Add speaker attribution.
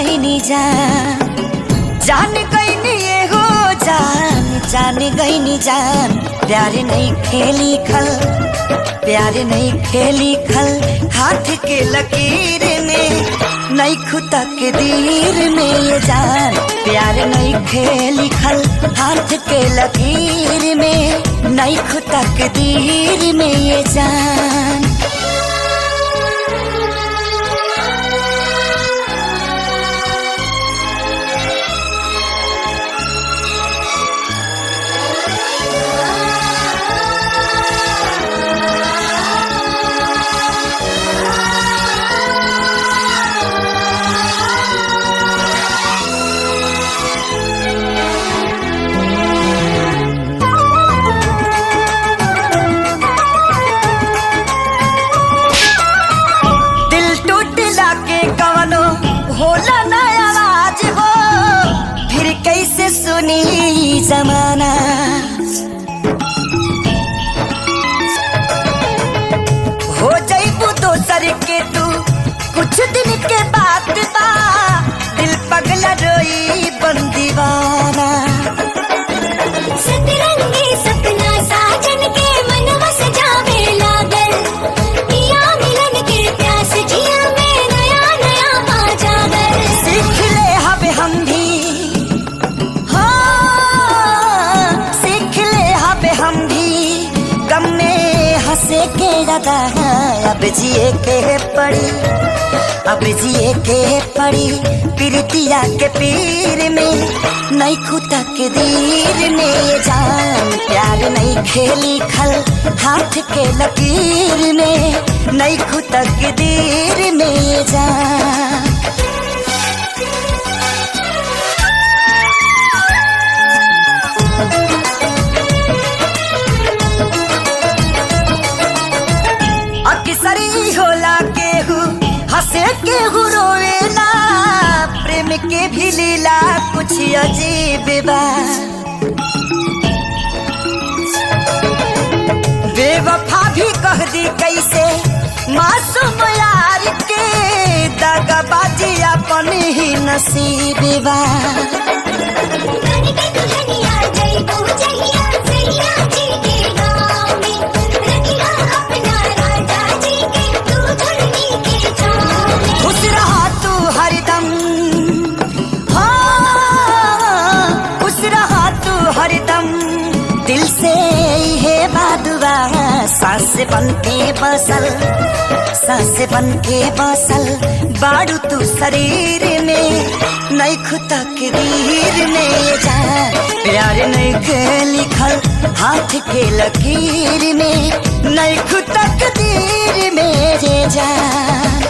Speaker 1: गई नी जान गई नी ये हो जान गई नी जान। प्यार नहीं खेली खल, प्यार नहीं खेली खल, हाथ के लकीर में नहीं खुदा के दीर में ये जान। प्यार नहीं खेली खल, हाथ के लकीर में नहीं खुदा के दीर में ये जान। होला ना आवाज हो फिर कैसे सुनी जमाना। हो जाइबू दोसर के तू कुछ दिन के बाद बा, दिल पगला रोई बन दीवाना।
Speaker 2: सतरंगी सपना साजन के मनवा सजावे लागल, पिया मिलन के प्यास जिया में नया नया बाजा गल।
Speaker 1: सीख ले हब हम भी, हाँ सीख ले हब हम भी, गम में हंसे के ज्यादा अब जिए के पड़ी, अब जिए के पड़ी। पीरतिया के पीर में नहीं खुदा के दीर में ये जान। प्यार नहीं खेली खल, हाथ के लकीर में नहीं खुदा के दीर में ये जान। अक्सरी होला केहू हंसे केहू रोवेला, प्रेम के भी लीला कुछ अजीब बा। बेवफा भी कह दी कैसे मासूम यार के, दगाबाजी अपन ही नसीब बा। खुश रहा तू हरदम, हाँ खुश रहा तू हरदम, दिल से है बादुआ। सांस बन के बसल, सांस बन के बसल, बाड़ू तू शरीर में नहीं खुदा के दीर में ये जान। प्यार नहीं खेली खल, हाथ के लकीर में नहीं खुदा के दीर में ये जान।